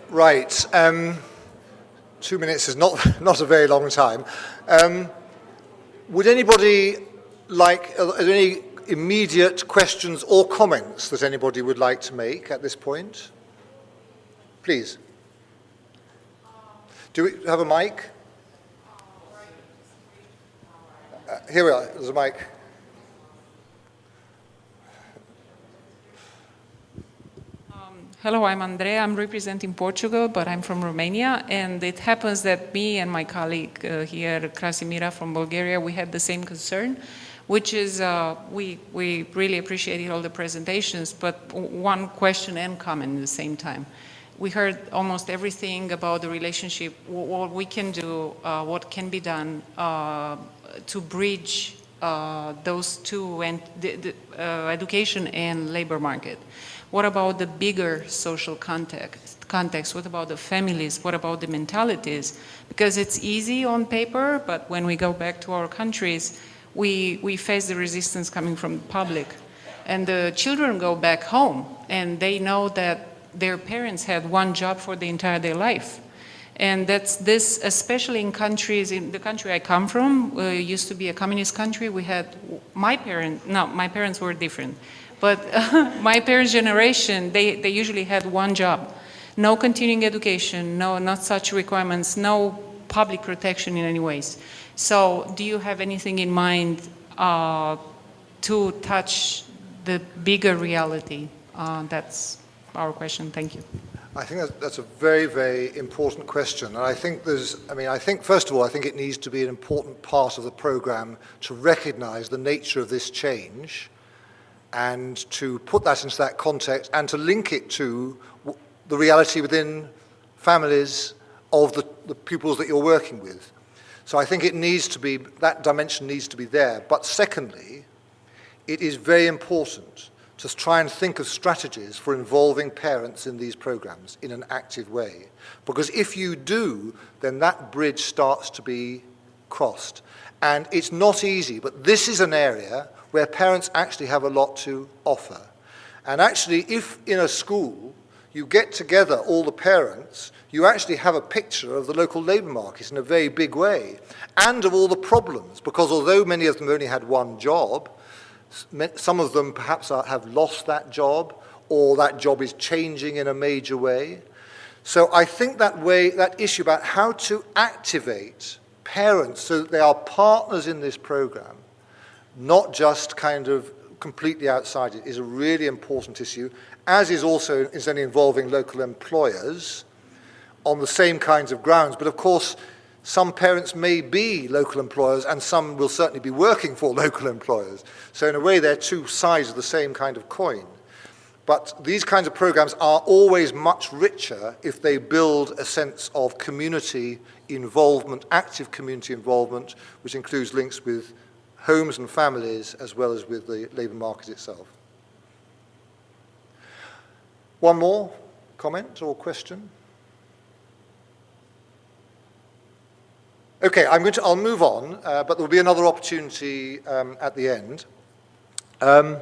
Right. 2 minutes is not a very long time. Would anybody like, are there any immediate questions or comments that anybody would like to make at this point? Please. Do we have a mic? Here we are, there's a mic. Hello, I'm Andrea. I'm representing Portugal, but I'm from Romania. And it happens that me and my colleague here, Krasimira from Bulgaria, we had the same concern, which is we really appreciated all the presentations, but one question and comment at the same time. We heard almost everything about the relationship, what we can do, what can be done to bridge those two, and the education and labor market. What about the bigger social context? What about the families? What about the mentalities? Because it's easy on paper, but when we go back to our countries, we face the resistance coming from the public. And the children go back home, and they know that their parents had one job for the entire their life. And that's this, especially in countries, in the country I come from, used to be a communist country. We had, my parents were different. But my parents' generation, they usually had one job. No continuing education, not such requirements, no public protection in any ways. So do you have anything in mind to touch the bigger reality? That's our question. Thank you. I think that's a very, very important question. And I think first of all, I think it needs to be an important part of the program to recognize the nature of this change and to put that into that context and to link it to the reality within families of the pupils that you're working with. So I think it needs to be, that dimension needs to be there. But secondly, it is very important to try and think of strategies for involving parents in these programs in an active way. Because if you do, then that bridge starts to be crossed. And it's not easy, but this is an area where parents actually have a lot to offer. And actually, if in a school you get together all the parents, you actually have a picture of the local labour market in a very big way, and of all the problems, because although many of them only had one job, some of them perhaps have lost that job, or that job is changing in a major way. So I think that issue about how to activate parents so that they are partners in this program, not just kind of completely outside it, is a really important issue, as is also incidentally involving local employers on the same kinds of grounds. But of course, some parents may be local employers and some will certainly be working for local employers. So in a way, they're two sides of the same kind of coin. But these kinds of programs are always much richer if they build a sense of community involvement, active community involvement, which includes links with homes and families, as well as with the labour market itself. One more comment or question? Okay, I'll move on, but there'll be another opportunity at the end. A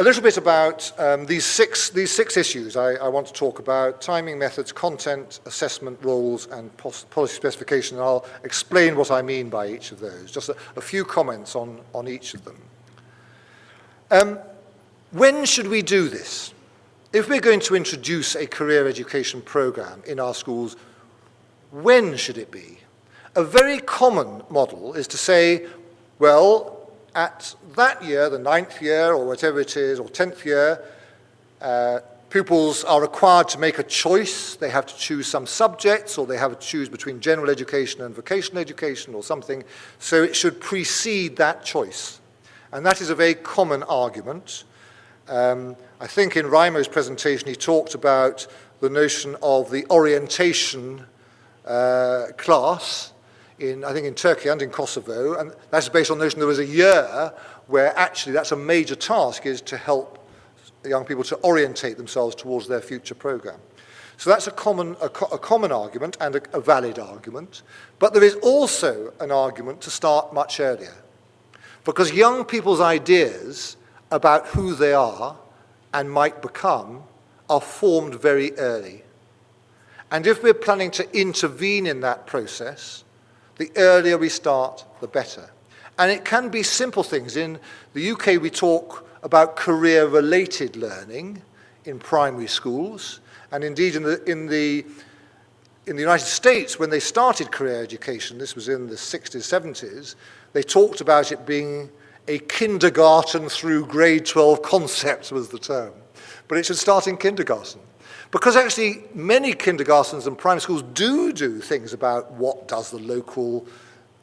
little bit about these six issues I want to talk about: timing, methods, content, assessment, roles, and policy specification. And I'll explain what I mean by each of those. Just a few comments on each of them. When should we do this? If we're going to introduce a career education program in our schools, when should it be? A very common model is to say, well, at that year, the 9th year, or whatever it is, or 10th year, pupils are required to make a choice. They have to choose some subjects, or they have to choose between general education and vocational education, or something. So it should precede that choice. And that is a very common argument. I think in Raimo's presentation, he talked about the notion of the orientation class, I think in Turkey and in Kosovo, and that's based on the notion there was a year where actually that's a major task, is to help young people to orientate themselves towards their future program. So that's a common argument and a valid argument, but there is also an argument to start much earlier, because young people's ideas about who they are and might become are formed very early. And if we're planning to intervene in that process, the earlier we start, the better. And it can be simple things. In the UK, we talk about career-related learning in primary schools. And indeed, in the United States, when they started career education, this was in the 60s, 70s, they talked about it being a kindergarten through grade 12 concept was the term. But it should start in kindergarten. Because actually many kindergartens and primary schools do things about what does the local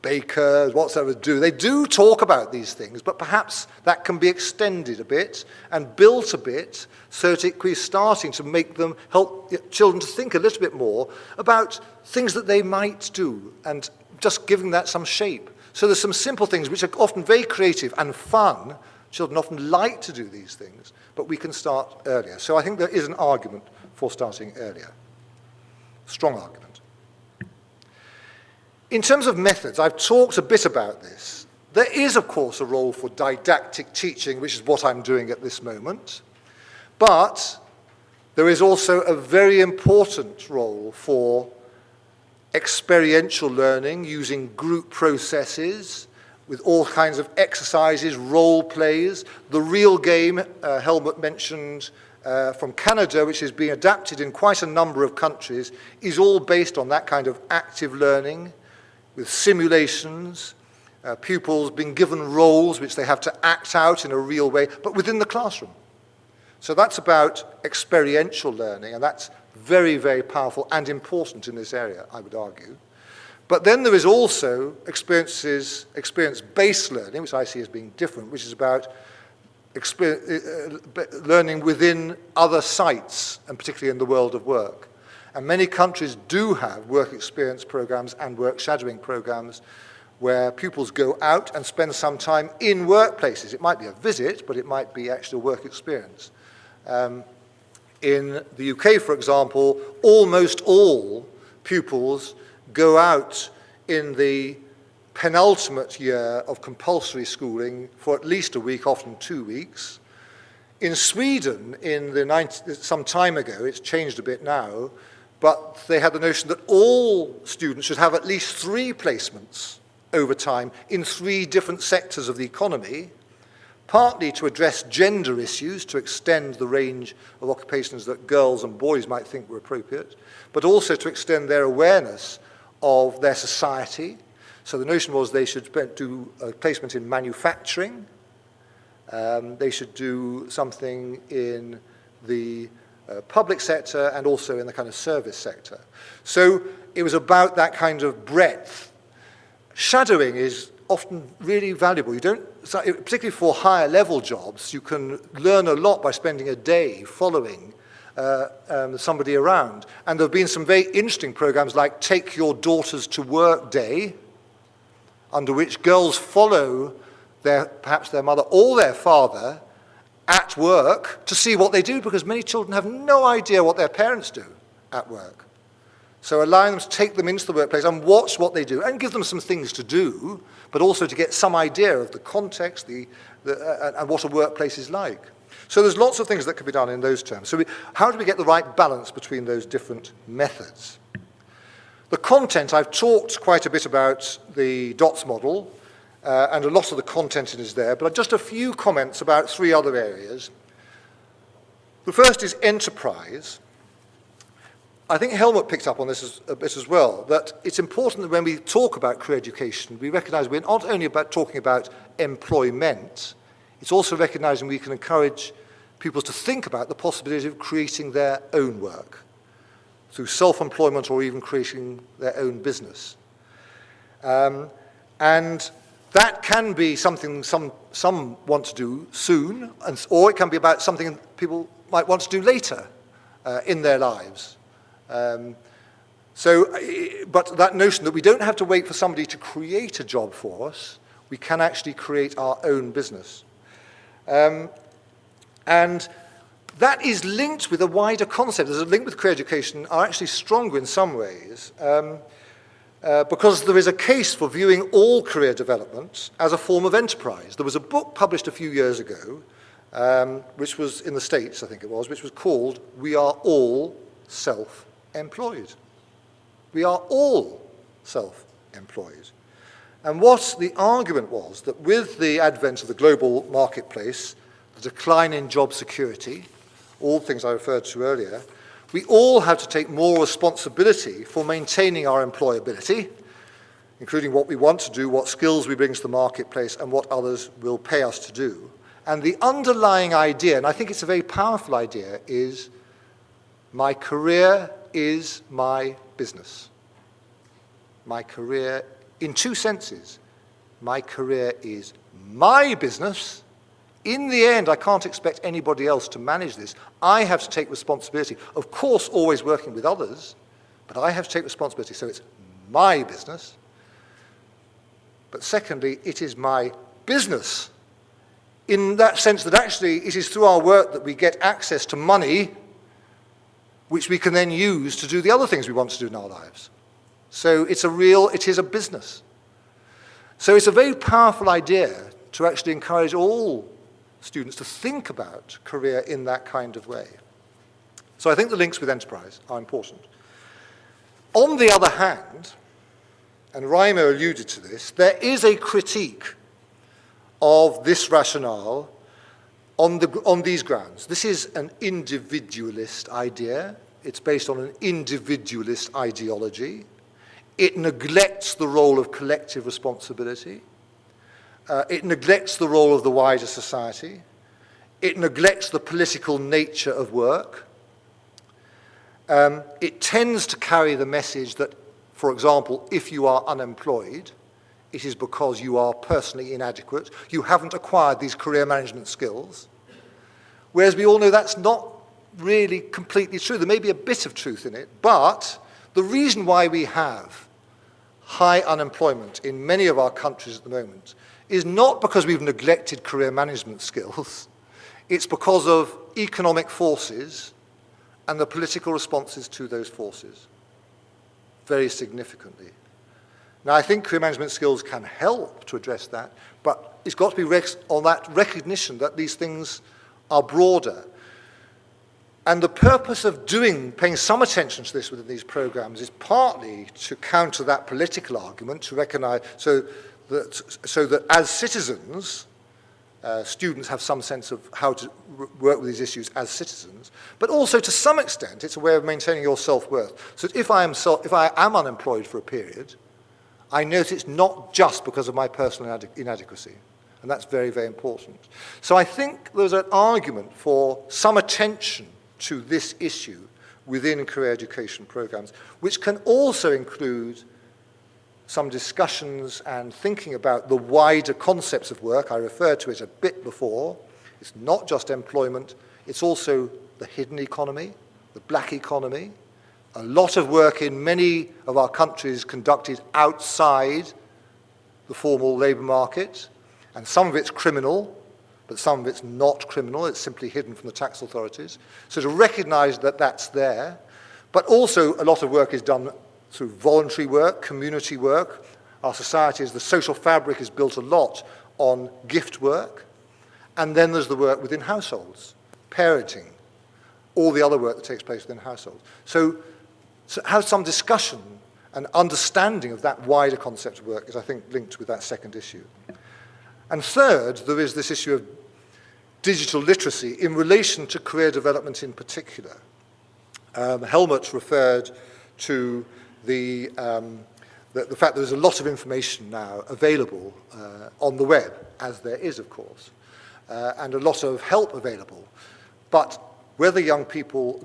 baker, what's that do. They do talk about these things, but perhaps that can be extended a bit and built a bit so that it is starting to make them help children to think a little bit more about things that they might do and just giving that some shape. So there's some simple things which are often very creative and fun. Children often like to do these things, but we can start earlier. So I think there is an argument for starting earlier. Strong argument. In terms of methods, I've talked a bit about this. There is, of course, a role for didactic teaching, which is what I'm doing at this moment. But there is also a very important role for experiential learning using group processes with all kinds of exercises, role plays. The real game, Helmut mentioned, from Canada, which is being adapted in quite a number of countries, is all based on that kind of active learning with simulations, pupils being given roles which they have to act out in a real way, but within the classroom. So that's about experiential learning, and that's very, very powerful and important in this area, I would argue. But then there is also experience-based learning, which I see as being different, which is about learning within other sites, and particularly in the world of work. And many countries do have work experience programs and work shadowing programs where pupils go out and spend some time in workplaces. It might be a visit, but it might be actual work experience. In the UK, for example, almost all pupils go out in the penultimate year of compulsory schooling for at least a week, often 2 weeks. In Sweden, some time ago, it's changed a bit now, but they had the notion that all students should have at least 3 placements over time in 3 different sectors of the economy, partly to address gender issues, to extend the range of occupations that girls and boys might think were appropriate, but also to extend their awareness of their society. So the notion was they should do a placement in manufacturing, they should do something in the public sector and also in the kind of service sector. So it was about that kind of breadth. Shadowing is often really valuable. You don't, particularly for higher level jobs, you can learn a lot by spending a day following somebody around. And there have been some very interesting programs like Take Your Daughters to Work Day, under which girls follow perhaps their mother or their father at work to see what they do, because many children have no idea what their parents do at work. So allowing them to take them into the workplace and watch what they do and give them some things to do, but also to get some idea of the context and what a workplace is like. So there's lots of things that can be done in those terms. So how do we get the right balance between those different methods? The content, I've talked quite a bit about the DOTS model, and a lot of the content is there, but just a few comments about 3 other areas. The first is enterprise. I think Helmut picked up on this a bit as well, that it's important that when we talk about career education, we recognize we're not only talking about employment, it's also recognizing we can encourage people to think about the possibility of creating their own work through self-employment or even creating their own business. And that can be something some want to do soon, or it can be about something people might want to do later in their lives. But that notion that we don't have to wait for somebody to create a job for us, we can actually create our own business. And that is linked with a wider concept. There's a link with career education, are actually stronger in some ways, because there is a case for viewing all career development as a form of enterprise. There was a book published a few years ago which was in the States, I think it was, which was called "We Are All Self-Employed." We are all self-employed. And what the argument was, that with the advent of the global marketplace, the decline in job security, all things I referred to earlier, we all have to take more responsibility for maintaining our employability, including what we want to do, what skills we bring to the marketplace, and what others will pay us to do. And the underlying idea, and I think it's a very powerful idea, is my career is my business. My career, in two senses, my career is my business. In the end, I can't expect anybody else to manage this. I have to take responsibility. Of course, always working with others, but I have to take responsibility, so it's my business. But secondly, it is my business, in that sense that actually it is through our work that we get access to money which we can then use to do the other things we want to do in our lives. So it is a business. So it's a very powerful idea to actually encourage all students to think about career in that kind of way. So I think the links with enterprise are important. On the other hand, and Raimo alluded to this, there is a critique of this rationale on these grounds. This is an individualist idea. It's based on an individualist ideology. It neglects the role of collective responsibility. It neglects the role of the wider society. It neglects the political nature of work. It tends to carry the message that, for example, if you are unemployed, it is because you are personally inadequate. You haven't acquired these career management skills. Whereas we all know that's not really completely true. There may be a bit of truth in it, but the reason why we have high unemployment in many of our countries at the moment is not because we've neglected career management skills. It's because of economic forces and the political responses to those forces, very significantly. Now, I think career management skills can help to address that, but it's got to be on that recognition that these things are broader. And the purpose of paying some attention to this within these programs is partly to counter that political argument, to recognize, so that as citizens, students have some sense of how to work with these issues as citizens, but also to some extent, it's a way of maintaining your self-worth. So that if I am unemployed for a period, I note it's not just because of my personal inadequacy. And that's very, very important. So I think there's an argument for some attention to this issue within career education programs, which can also include some discussions and thinking about the wider concepts of work. I referred to it a bit before. It's not just employment, it's also the hidden economy, the black economy. A lot of work in many of our countries conducted outside the formal labour market, and some of it's criminal, but some of it's not criminal, it's simply hidden from the tax authorities. So to recognise that that's there, but also a lot of work is done through voluntary work, community work. Our society, the social fabric is built a lot on gift work, and then there's the work within households, parenting, all the other work that takes place within households. So have some discussion and understanding of that wider concept of work is, I think, linked with that second issue. And third, there is this issue of digital literacy in relation to career development in particular. Helmut referred to the fact that there's a lot of information now available on the web, as there is, of course, and a lot of help available. But whether young people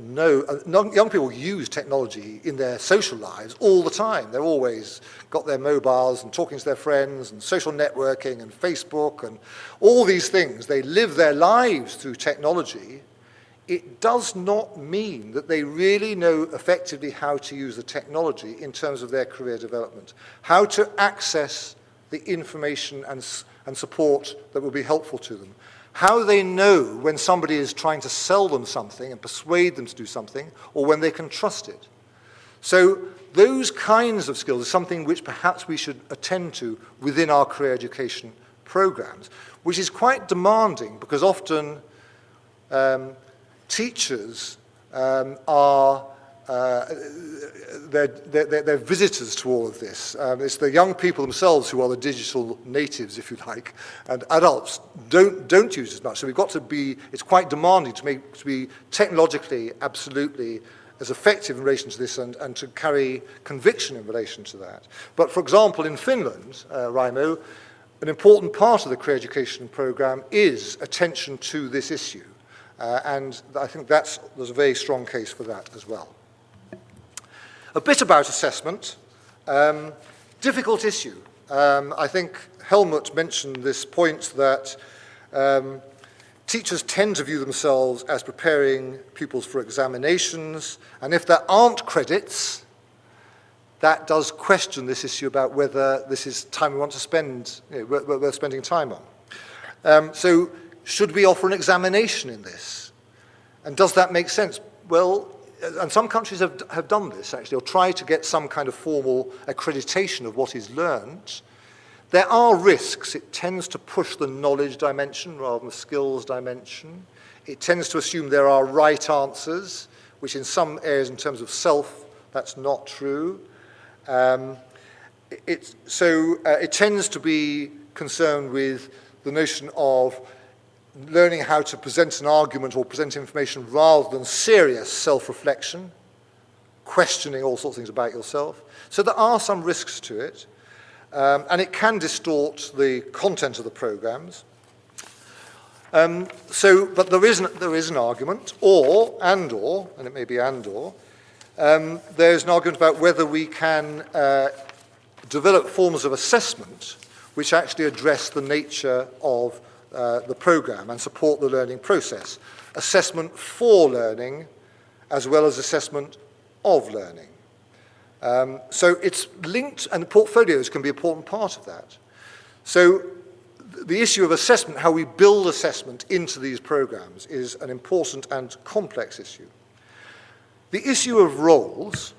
use technology in their social lives all the time. They're always got their mobiles and talking to their friends and social networking and Facebook and all these things. They live their lives through technology. It does not mean that they really know effectively how to use the technology in terms of their career development, how to access the information and support that will be helpful to them. How they know when somebody is trying to sell them something and persuade them to do something, or when they can trust it. So those kinds of skills are something which perhaps we should attend to within our career education programs, which is quite demanding because often teachers they're visitors to all of this. It's the young people themselves who are the digital natives, if you like, and adults don't use as much. So we've got to be, it's quite demanding to be technologically absolutely as effective in relation to this and to carry conviction in relation to that. But for example, in Finland, Raimo, an important part of the career education program is attention to this issue. And I think there's a very strong case for that as well. A bit about assessment. Difficult issue. I think Helmut mentioned this point that teachers tend to view themselves as preparing pupils for examinations, and if there aren't credits, that does question this issue about whether this is time we want to spend, we're spending time on. So should we offer an examination in this? And does that make sense? Well, and some countries have done this, actually, or tried to get some kind of formal accreditation of what is learned. There are risks. It tends to push the knowledge dimension rather than the skills dimension. It tends to assume there are right answers, which in some areas in terms of self, that's not true. It tends to be concerned with the notion of learning how to present an argument or present information rather than serious self-reflection, questioning all sorts of things about yourself. So there are some risks to it, and it can distort the content of the programs. But there is an argument, and it may be there's an argument about whether we can develop forms of assessment which actually address the nature of the program and support the learning process. Assessment for learning as well as assessment of learning. So it's linked, and portfolios can be an important part of that. So the issue of assessment, how we build assessment into these programs, is an important and complex issue. The issue of roles,